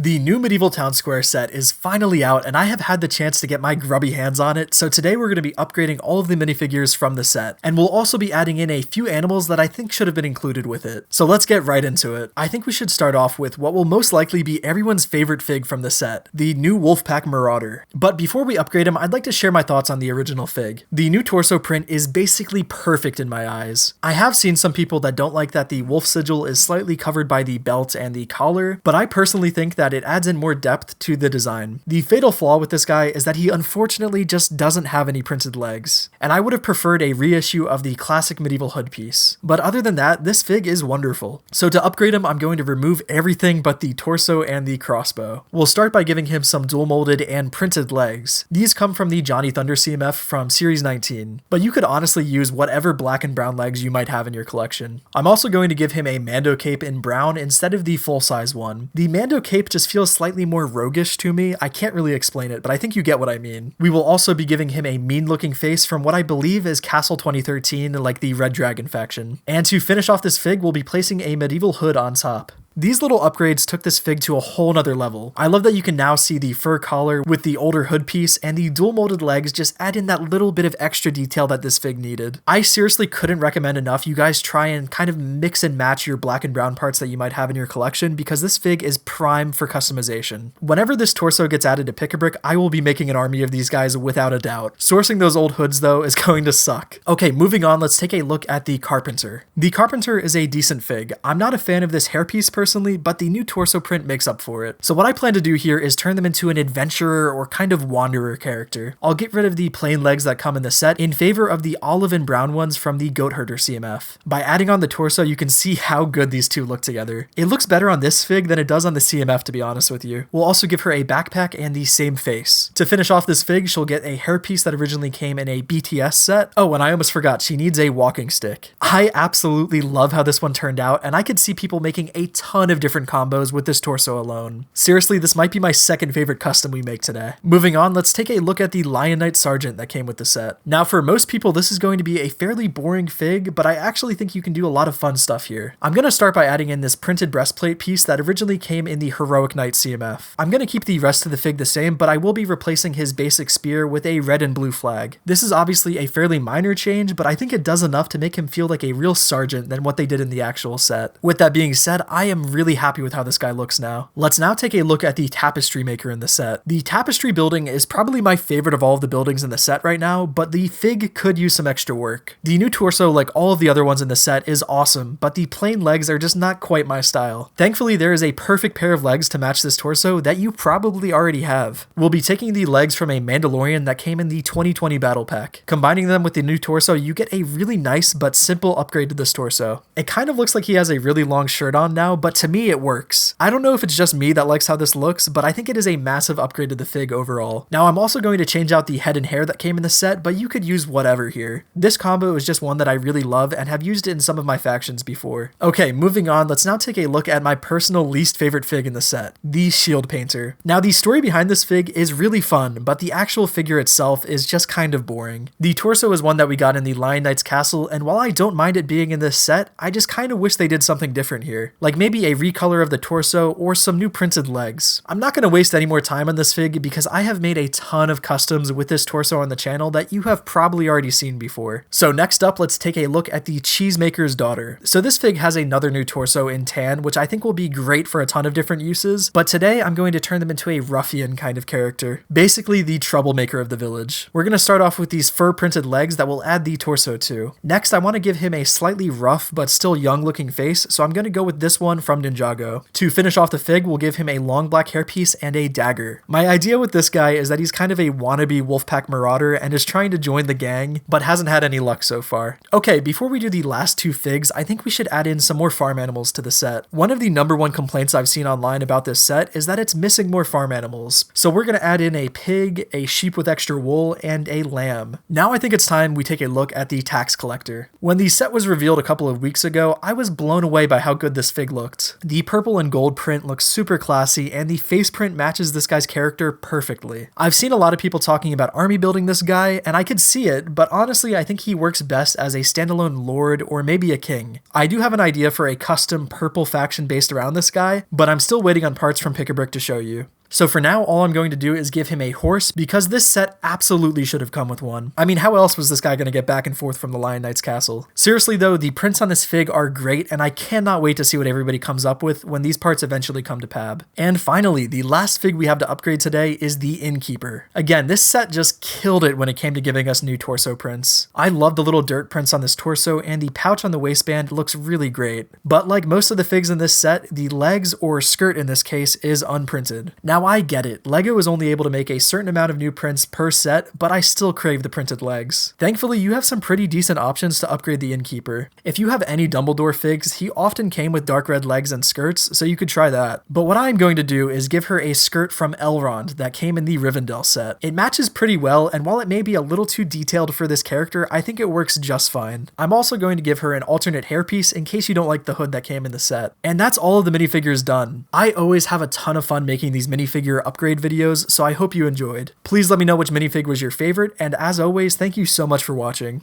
The new Medieval Town Square set is finally out, and I have had the chance to get my grubby hands on it, so today we're going to be upgrading all of the minifigures from the set, and we'll also be adding in a few animals that I think should have been included with it. So let's get right into it. I think we should start off with what will most likely be everyone's favorite fig from the set, the new Wolfpack Marauder. But before we upgrade him, I'd like to share my thoughts on the original fig. The new torso print is basically perfect in my eyes. I have seen some people that don't like that the wolf sigil is slightly covered by the belt and the collar, but I personally think that it adds in more depth to the design. The fatal flaw with this guy is that he unfortunately just doesn't have any printed legs, and I would have preferred a reissue of the classic medieval hood piece. But other than that, this fig is wonderful. So to upgrade him, I'm going to remove everything but the torso and the crossbow. We'll start by giving him some dual molded and printed legs. These come from the Johnny Thunder CMF from Series 19, but you could honestly use whatever black and brown legs you might have in your collection. I'm also going to give him a Mando cape in brown instead of the full-size one. The Mando cape just feels slightly more roguish to me. I can't really explain it, but I think you get what I mean. We will also be giving him a mean-looking face from what I believe is Castle 2013, like the Red Dragon faction. And to finish off this fig, we'll be placing a medieval hood on top. These little upgrades took this fig to a whole nother level. I love that you can now see the fur collar with the older hood piece, and the dual molded legs just add in that little bit of extra detail that this fig needed. I seriously couldn't recommend enough you guys try and kind of mix and match your black and brown parts that you might have in your collection, because this fig is prime for customization. Whenever this torso gets added to Pick-a-Brick, I will be making an army of these guys without a doubt. Sourcing those old hoods though is going to suck. Okay, moving on, let's take a look at the Carpenter. The Carpenter is a decent fig. I'm not a fan of this hairpiece personally, but the new torso print makes up for it. So what I plan to do here is turn them into an adventurer or kind of wanderer character. I'll get rid of the plain legs that come in the set in favor of the olive and brown ones from the Goat Herder CMF. By adding on the torso, you can see how good these two look together. It looks better on this fig than it does on the CMF, to be honest with you. We'll also give her a backpack and the same face. To finish off this fig, she'll get a hairpiece that originally came in a BTS set. Oh, and I almost forgot, she needs a walking stick. I absolutely love how this one turned out, and I could see people making a ton of different combos with this torso alone. Seriously, this might be my second favorite custom we make today. Moving on, let's take a look at the Lion Knight Sergeant that came with the set. Now, for most people, this is going to be a fairly boring fig, but I actually think you can do a lot of fun stuff here. I'm going to start by adding in this printed breastplate piece that originally came in the Heroic Knight CMF. I'm going to keep the rest of the fig the same, but I will be replacing his basic spear with a red and blue flag. This is obviously a fairly minor change, but I think it does enough to make him feel like a real sergeant than what they did in the actual set. With that being said, I am really happy with how this guy looks now. Let's now take a look at the Tapestry maker in the set. The Tapestry building is probably my favorite of all of the buildings in the set right now, but the fig could use some extra work. The new torso, like all of the other ones in the set, is awesome, but the plain legs are just not quite my style. Thankfully, there is a perfect pair of legs to match this torso that you probably already have. We'll be taking the legs from a Mandalorian that came in the 2020 battle pack. Combining them with the new torso, you get a really nice but simple upgrade to this torso. It kind of looks like he has a really long shirt on now, but to me it works. I don't know if it's just me that likes how this looks, but I think it is a massive upgrade to the fig overall. Now, I'm also going to change out the head and hair that came in the set, but you could use whatever here. This combo is just one that I really love and have used it in some of my factions before. Okay, moving on, let's now take a look at my personal least favorite fig in the set, the Shield Painter. Now, the story behind this fig is really fun, but the actual figure itself is just kind of boring. The torso is one that we got in the Lion Knight's castle, and while I don't mind it being in this set, I just kind of wish they did something different here. Like maybe a recolor of the torso or some new printed legs. I'm not going to waste any more time on this fig because I have made a ton of customs with this torso on the channel that you have probably already seen before. So next up, let's take a look at the Cheesemaker's Daughter. So this fig has another new torso in tan, which I think will be great for a ton of different uses, but today I'm going to turn them into a ruffian kind of character. Basically the troublemaker of the village. We're going to start off with these fur printed legs that we'll add the torso to. Next, I want to give him a slightly rough but still young looking face, so I'm going to go with this one from Ninjago. To finish off the fig, we'll give him a long black hairpiece and a dagger. My idea with this guy is that he's kind of a wannabe Wolfpack marauder and is trying to join the gang, but hasn't had any luck so far. Okay, before we do the last two figs, I think we should add in some more farm animals to the set. One of the #1 complaints I've seen online about this set is that it's missing more farm animals. So we're going to add in a pig, a sheep with extra wool, and a lamb. Now I think it's time we take a look at the tax collector. When the set was revealed a couple of weeks ago, I was blown away by how good this fig looked. looked. The purple and gold print looks super classy, and the face print matches this guy's character perfectly. I've seen a lot of people talking about army building this guy, and I could see it, but honestly I think he works best as a standalone lord or maybe a king. I do have an idea for a custom purple faction based around this guy, but I'm still waiting on parts from Pick-a-Brick to show you. So for now, all I'm going to do is give him a horse because this set absolutely should have come with one. I mean, how else was this guy going to get back and forth from the Lion Knight's castle? Seriously though, the prints on this fig are great, and I cannot wait to see what everybody comes up with when these parts eventually come to Pab. And finally, the last fig we have to upgrade today is the Innkeeper. Again, this set just killed it when it came to giving us new torso prints. I love the little dirt prints on this torso, and the pouch on the waistband looks really great. But like most of the figs in this set, the legs, or skirt in this case, is unprinted. Now I get it, LEGO is only able to make a certain amount of new prints per set, but I still crave the printed legs. Thankfully, you have some pretty decent options to upgrade the Innkeeper. If you have any Dumbledore figs, he often came with dark red legs and skirts, so you could try that. But what I'm going to do is give her a skirt from Elrond that came in the Rivendell set. It matches pretty well, and while it may be a little too detailed for this character, I think it works just fine. I'm also going to give her an alternate hairpiece in case you don't like the hood that came in the set. And that's all of the minifigures done. I always have a ton of fun making these minifigure upgrade videos, so I hope you enjoyed. Please let me know which minifig was your favorite, and as always, thank you so much for watching.